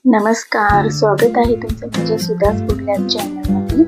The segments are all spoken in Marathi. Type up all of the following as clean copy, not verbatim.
नमस्कार, स्वागत आहे तुमचं माझ्या सुधास फूडलॅब चॅनलमध्ये.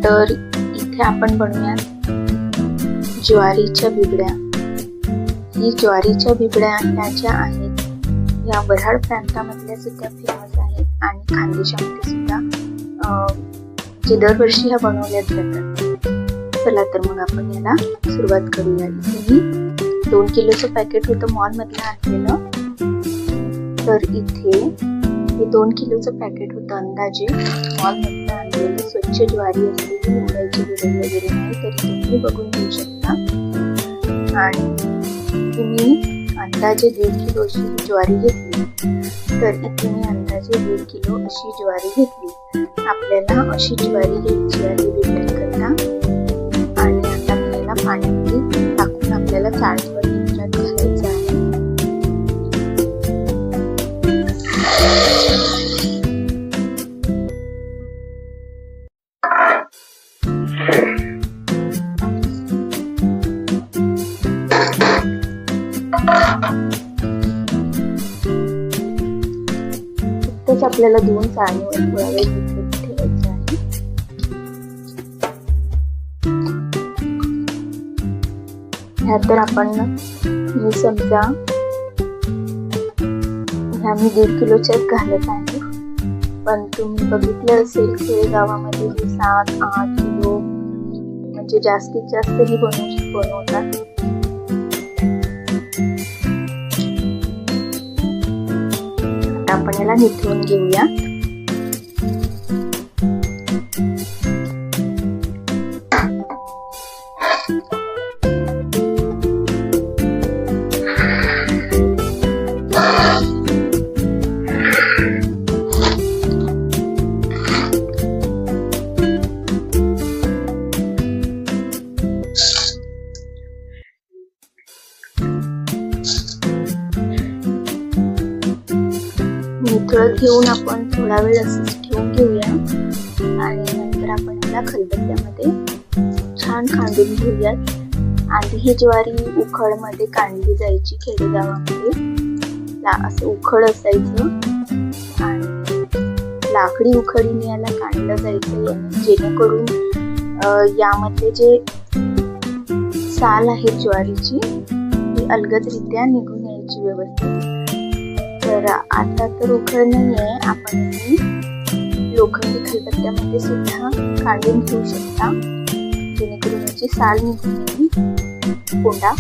तर इथे आपण बनवूयात ज्वारीच्या बिबड्या. ही ज्वारीच्या बिबड्या ह्या ज्या आहेत या वऱ्हाड प्रांतामधल्या सुद्धा फेमस आहेत आणि खानदेशामध्ये सुद्धा जे दरवर्षी ह्या बनवल्या जातात. चला तर मग आपण याला सुरुवात करूया. इथे मी 2 किलोचं पॅकेट होतं मॉलमधलं आणलेलं. तर इथे हे 2 किलोचं पॅकेट होतं अंदाजे मॉलमधलं आणलेलं. स्वच्छ ज्वारी असलेली, निवडायची गरज वगैरे नाही, तरी तुम्ही बघून घेऊ शकता. आणि मी अंदाजे 1.5 किलो अशी ज्वारी घेतली. तर इथे मी अंदाजे 1.5 किलो अशी ज्वारी घेतली. आपल्याला अशी ज्वारी घ्यायची आहे बिबड्यांकरता. आणि आता आपल्याला पाण्यामध्ये टाकून आपल्याला 40 मिनिटात घालायचं आहे. इतकंच आपल्याला धुवून चाळणीवर थोडा वेळ ठेवायचं आहे. ह्यात तर आपण मी समजा ह्या मी 1.5 किलोच्याच घालत आहे. पण तुम्ही बघितलं असेल खेडेगावामध्ये 7-8 किलो म्हणजे जास्तीत जास्त ही बनवतात. आता आपण याला निथळून घेऊया. निथळत घेऊन आपण थोडा वेळ असंच ठेवून घेऊया. आणि नंतर आपण याला खलबत्त्यामध्ये छान कांडून घेऊयात. आधी ही ज्वारी उखळमध्ये काढली जायची खेडेगावामध्ये. असं उखळ असायचं आणि लाकडी उखळीने याला काढलं जायचं, जेणेकरून यामधले जे साल आहे ज्वारीची ती अलगदरित्या निघून यायची व्यवस्थित. तर आता तर उखळ नाहीये, आपण लोखंडी खलबत्त्यामध्ये सुद्धा काढून घेऊ शकता, जेणेकरून याची साल निघून येईल कोंडा.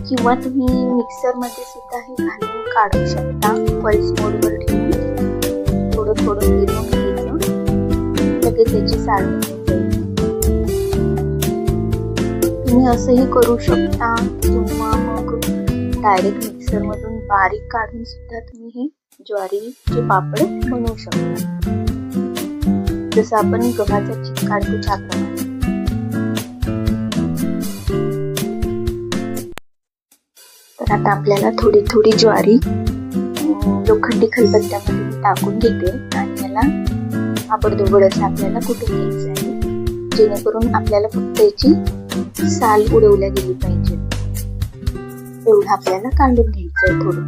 किंवा तुम्ही मिक्सरमध्ये सुद्धा हे घालून काढू शकता. पल्स मोडवर ठेवून थोडं फिरवून घ्यायचं, लगेच याची साल निघून जाईल. तुम्ही असंही करू शकता किंवा मग डायरेक्ट मिक्सरमधून बारीक काढून सुद्धा तुम्ही हे ज्वारीचे पापड बनवू शकता, जसं आपण गव्हाचा चीक काढतो त्याप्रमाणे. तर आता आपल्याला थोडी ज्वारी लोखंडी खलबत्त्यामध्ये टाकून घेते आणि याला आबडधोबड असं आपल्याला कुटून घ्यायचं आहे, जेणेकरून आपल्याला फक्त याची साल उडवल्या गेली पाहिजे. एवढं आपल्याला काढून घ्यायचं आहे थोडं.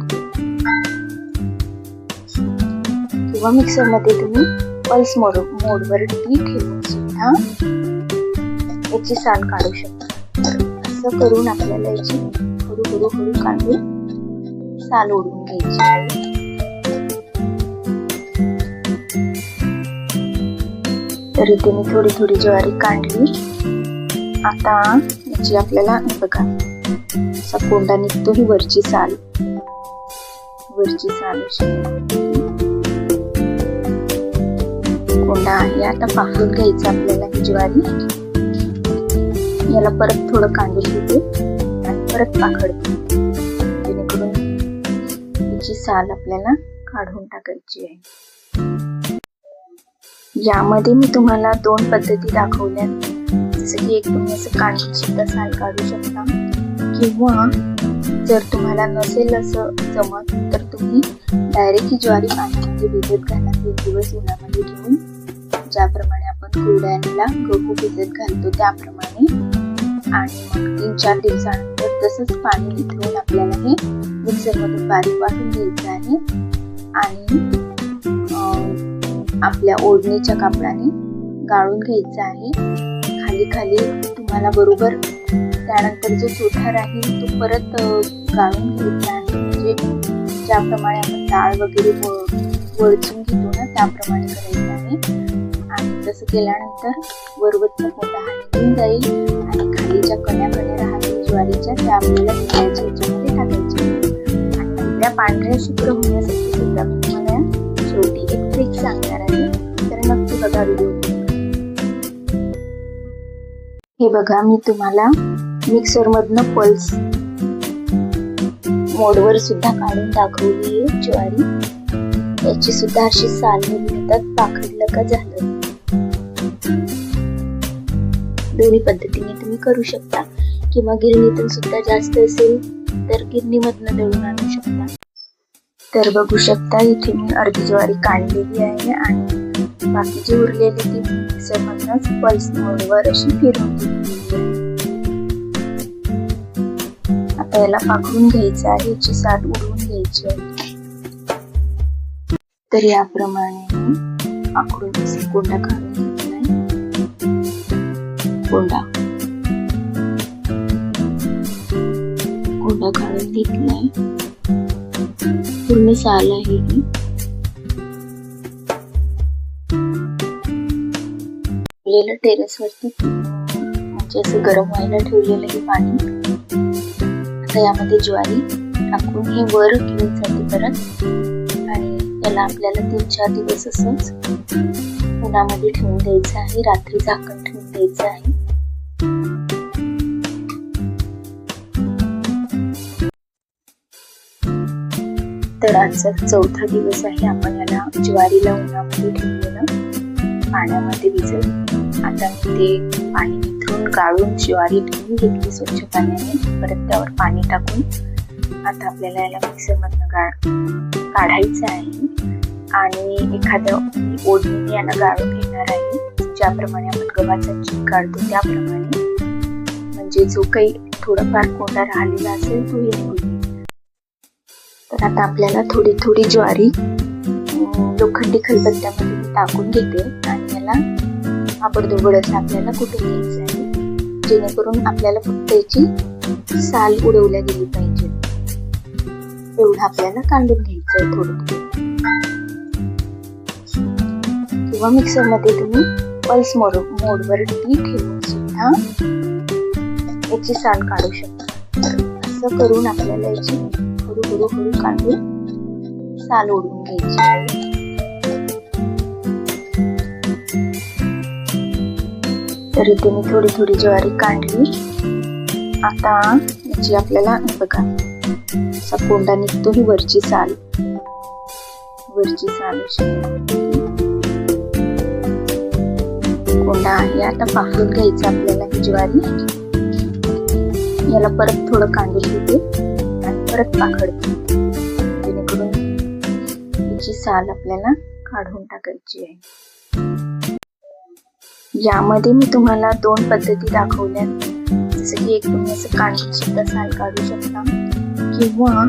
किंवा मिक्सरमध्ये तुम्ही पल्स मोडवर ती ठेवून सुद्धा याची साल काढू शकता. असं करून आपल्याला याची हळू काढून साल ओढून घ्यायची आहे. तर इथे मी थोडी ज्वारी काढली. आता याची आपल्याला बघा असा कोंडा निघतो, ही वरची साल अशी कोंडा आहे. आता पाकडून घ्यायचं आपल्याला ही ज्वारी. याला परत थोडं कांडून घेते आणि परत पाखडते, जेणेकरून याची साल आपल्याला काढून टाकायची आहे. यामध्ये मी तुम्हाला 2 पद्धती दाखवल्या, जसं की एक तुम्ही असं कांडून सुद्धा साल काढू शकता, किंवा जर तुम्हाला नसेल असं जमत तर तुम्ही डायरेक्ट ही ज्वारी पाण्यामध्ये भिजत घाला 3 दिवस उन्हामध्ये ठेवून. ज्याप्रमाणे आपण कुरड्यांना गहू भिजत घालतो त्याप्रमाणे. आणि मग 3-4 दिवसानंतर तसंच पाणी निथळून आपल्याला हे मिक्सरमधून बारीक वाटून घ्यायचं आहे. आणि आपल्या ओढणीच्या कापडाने गाळून घ्यायचं आहे. खाली खाली तुम्हाला बरोबर त्यानंतर जो चोथा राहील तो परत गाळून घ्यायचा आहे. म्हणजे ज्याप्रमाणे आपण डाळ वगैरे वळचून घेतो ना त्याप्रमाणे करायचं आहे. आणि तसं केल्यानंतर वरवरचा कोंडा हा निघून जाईल आणि खाली ज्या कण्या राहतील ज्वारीच्या त्या आपल्याला पिठाच्या ह्याच्यामध्ये टाकायच्या. आणि आपल्या पांढऱ्या शुभ्र होण्यासाठी सुद्धा मी तुम्हाला शेवटी एक ट्रिक सांगणार आहे, तर नक्की बघा व्हिडिओ. हे बघा, मी तुम्हाला मिक्सर मधनं पल्स मोडवर सुद्धा काढून दाखवली आहे ज्वारी. याची सुद्धा अशी साल निघतात, पाखडलं का झालं. दोन्ही पद्धतीने तुम्ही करू शकता, किंवा गिरणीतून सुद्धा जास्त असेल तर गिरणीमधनं दळून आणू शकता. तर बघू शकता इथे मी अर्धी ज्वारी काढलेली आहे आणि बाकीची उरलेली ती मिक्सर मधनच पल्स मोडवर अशी फिरवून घेतलेली आहे. आता याला पाकडून घ्यायचं आहे, याची साल उडवून घ्यायची आहे. तर याप्रमाणे पाकडून कोंडा काढून घेतलाय. कोंडा काढून घेतलाय. पूर्ण साल आहे ही. टेरेस वरती म्हणजे असं गरम व्हायला ठेवलेलं हे पाणी. आता यामध्ये ज्वारी टाकून हे वर घेऊन जाते परत. आणि याला आपल्याला 3-4 दिवस असंच उन्हामध्ये ठेवून द्यायचं आहे. रात्री झाकण ठेवून द्यायचं आहे. तर आजचा 4था दिवस आहे. आपण याला ज्वारीला उन्हामध्ये ठेवलेलं पाण्यामध्ये भिजत. आता मी ते पाणी निथळून गाळून ज्वारी ठेवून घेतली स्वच्छ पाण्याने. परत त्यावर पाणी टाकून आता आपल्याला याला मिक्सर मधनं काढायचं आहे. आणि एखाद्या ओढणीने याला गाळून घेणार आहे, ज्याप्रमाणे आपण गव्हाचा चीक काढतो त्याप्रमाणे. म्हणजे जो काही थोडाफार कोंडा राहिलेला असेल तो निघून. तर आता आपल्याला थोडी थोडी ज्वारी लोखंडी खलबत्त्यामध्ये टाकून घेते आणि याला आबडधोबड असं आपल्याला कुटून घ्यायचं आहे, जेणेकरून आपल्याला फक्त याची साल उडवल्या गेली पाहिजे. एवढं आपल्याला काढून घ्यायचं आहे थोडं. किंवा मिक्सर मध्ये तुम्ही पल्स मोडवर ठेवून सुद्धा याची साल काढू शकता. असं करून आपल्याला याची हळूहळू काढून साल ओढून घ्यायची आहे. तर इथे मी थोडी थोडी ज्वारी काढली. आता याची आपल्याला बघा असा कोंडा निघतो, ही वरची साल कोंडा आहे. आता पाकडून घ्यायचं आपल्याला ही ज्वारी. याला परत थोडं काढून घेते आणि परत पाकडते, जेणेकरून याची साल आपल्याला काढून टाकायची आहे. यामध्ये मी तुम्हाला 2 पद्धती दाखवल्या, जसं की एक तुम्ही असं काढून सुद्धा साल काढू शकता, किंवा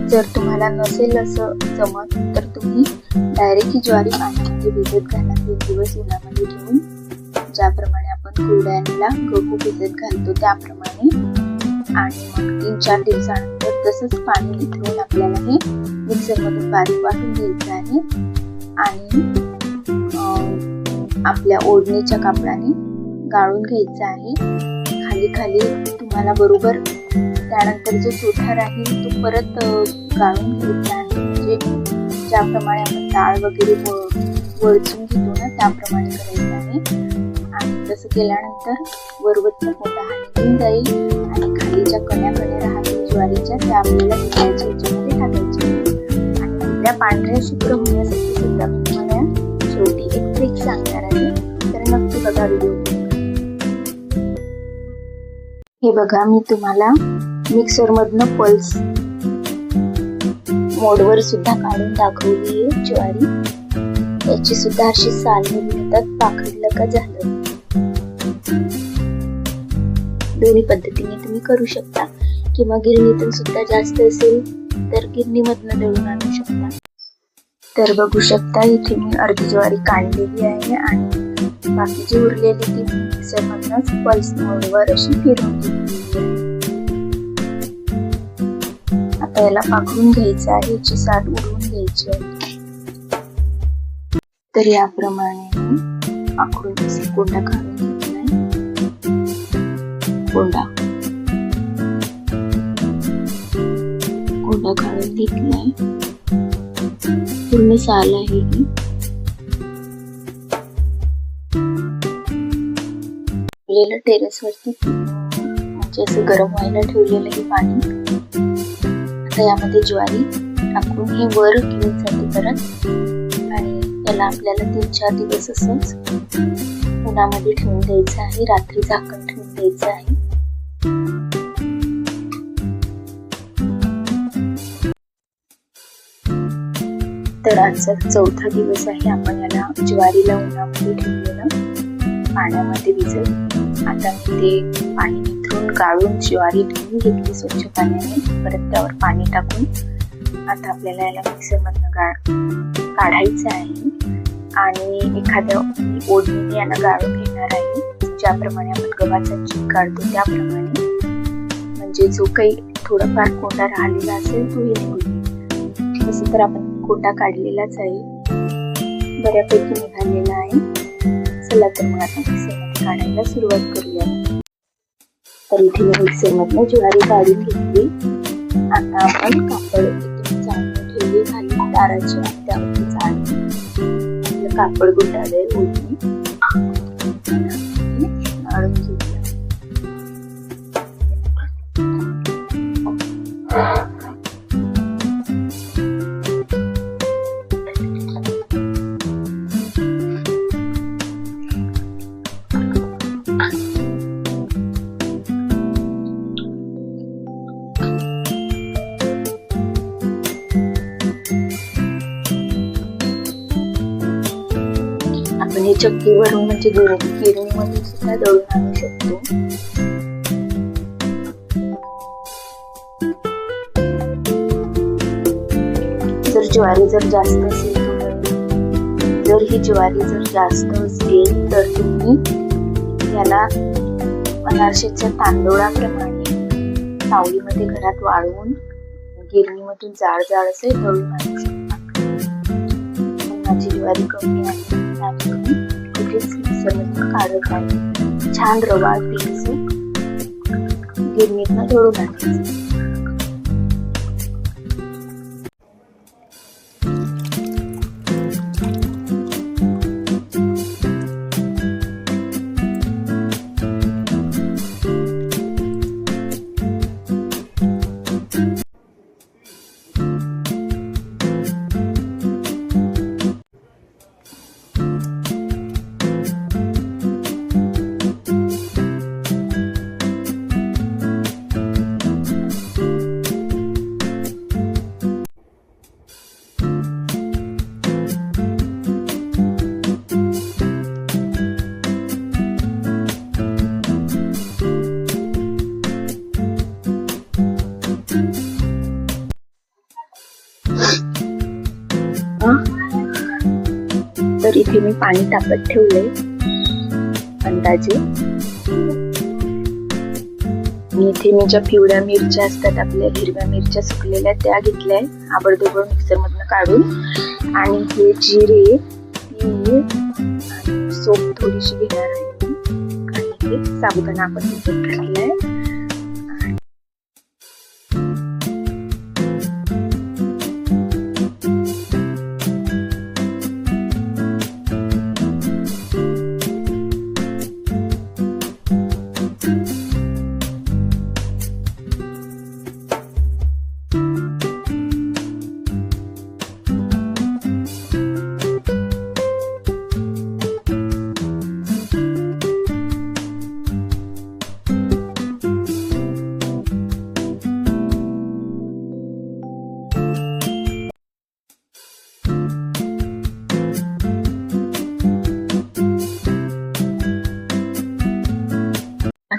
जर तुम्हाला नसेल असं जमत तर तुम्ही डायरेक्ट ही ज्वारी पाण्यामध्ये भिजत घाला 3 दिवस उन्हामध्ये ठेवून. ज्याप्रमाणे आपण कुरड्यांना गहू भिजत घालतो त्याप्रमाणे. आणि मग 3-4 दिवसानंतर तसंच पाणी निथळून आपल्याला हे मिक्सर मधून बारीक वाटून घ्यायचं आहे. आणि आपल्या ओढणीच्या कापडाने गाळून घ्यायचं आहे. खाली खाली तुम्हाला बरोबर त्यानंतर जो चोथा राहील तो परत गाळून घ्यायचा आहे. म्हणजे ज्याप्रमाणे आपण डाळ वगैरे वळचून घेतो ना त्याप्रमाणे करायचं आहे. आणि तसं केल्यानंतर वरवरचा कोंडा हा निघून जाईल आणि खाली ज्या कण्या राहतील ज्वारीच्या त्या आपल्याला पिठाच्या ह्याच्यामध्ये टाकायच्या. आणि आपल्या पांढऱ्या शुभ्र होण्यासाठी सुद्धा मी तुम्हाला शेवटी एक ट्रिक सांगणार आहे, तर नक्की बघा व्हिडिओ. हे बघा, मी तुम्हाला मिक्सर मधनं पल्स मोडवर सुद्धा काढून दाखवली आहे ज्वारी. याची सुद्धा अशी साल निघतात, पाखडलं का झालं. दोन्ही पद्धतीने तुम्ही करू शकता, किंवा गिरणीतून सुद्धा जास्त असेल तर गिरणीमधनं दळून आणू शकता. तर बघू शकता इथे मी अर्धी ज्वारी काढलेली आहे आणि बाकीची उरलेली ती मिक्सरमधूनच पल्स मोडवर अशी फिरवून घेतलेली आहे. आता याला पाकडून घ्यायचं आहे, याची साल उडवून घ्यायची आहे. तर याप्रमाणे पाकडून असा कोंडा काढून घेतलाय. कोंडा काढून घेतलाय. पूर्ण साल आहे ही. टेरेस वरती म्हणजे असं गरम व्हायला ठेवलेलं हे पाणी. आता यामध्ये ज्वारी टाकून हे वर घेऊन जाते परत आणि याला आपल्याला 3-4 दिवस असंच उन्हामध्ये ठेवून द्यायचं आहे. रात्री झाकण ठेवून द्यायचं आहे. तर आजचा 4था दिवस आहे. आपण याला ज्वारीला उन्हामध्ये ठेवलेलं पाण्यामध्ये भिजत. आता मी ते पाणी निथळून गाळून ज्वारी ठेवून घेतली स्वच्छ पाण्याने. परत त्यावर पाणी टाकून आता आपल्याला याला मिक्सरमधनं काढायचं आहे आणि एखाद्या ओढणीने याला गाळून घेणार आहे. ज्याप्रमाणे आपण गव्हाचा चीक काढतो त्याप्रमाणे, म्हणजे जो काही थोडाफार कोंडा राहिलेला असेल तोही निघून. तसं तर आपण कोंडा काढलेलाच आहे, बऱ्यापैकी निघालेला आहे. चला तर मग आता मिक्सरमध्ये काढायला सुरुवात करूया. तर इथे मी मिक्सरमधनं ज्वारी काढून घेतली. आता आपण कापड चाळून ठेवली खाली दाराची, त्यावरती आपलं कापड गुंडाळलंय ओढणी काढून घेऊया. आपण हे चक्कीवरून म्हणजे गिरणीमधून सुद्धा दळून आणू शकतो. ज्वारी जर जास्त असेल, जर ही ज्वारी जर जास्त असेल तर तुम्ही याला अनारशेच्या तांदूळाप्रमाणे सावलीमध्ये घरात वाळवून गिरणीमधून जाड असे दळून आणू शकता. माझी ज्वारी कमी आहे त्यामुळे कुठेच मिक्सरमधून काढत आहे. छान रवाळ पीठ गिरणीतनं दळून आणायचं. तर इथे मी पाणी टाकत ठेवलंय अंदाजे. इथे मी ज्या पिवळ्या मिरच्या असतात आपल्या हिरव्या मिरच्या सुकलेल्या त्या घेतल्या, आबडधोबड मिक्सर मधनं काढून. आणि हे जिरे, तीळ आणि सोप थोडीशी घेणार आहे आणि हे साबुदाणा आपण भिजत घातलाय.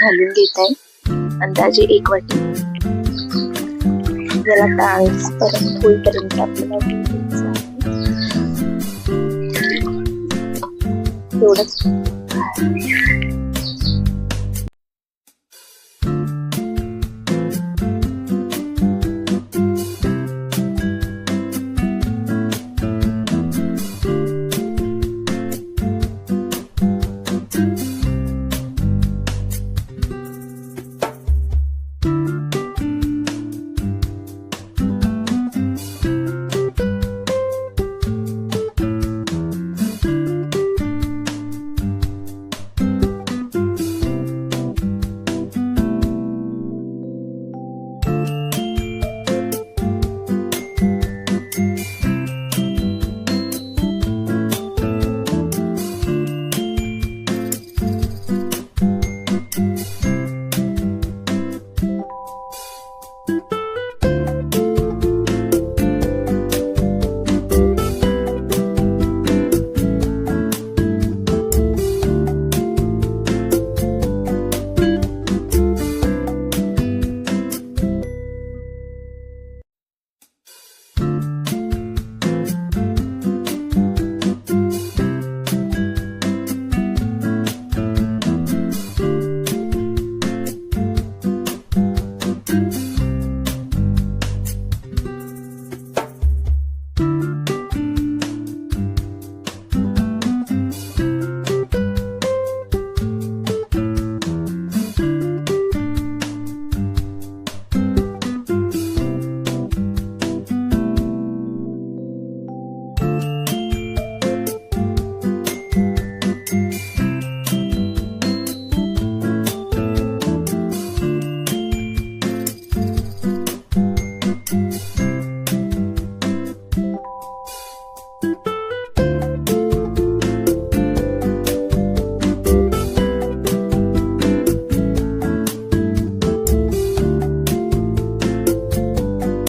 घालून घेत आहे अंदाजे 1 वाटी. जरा डाळपर्यंत होईपर्यंत आपल्याला घ्यायचं आहे. एवढंच.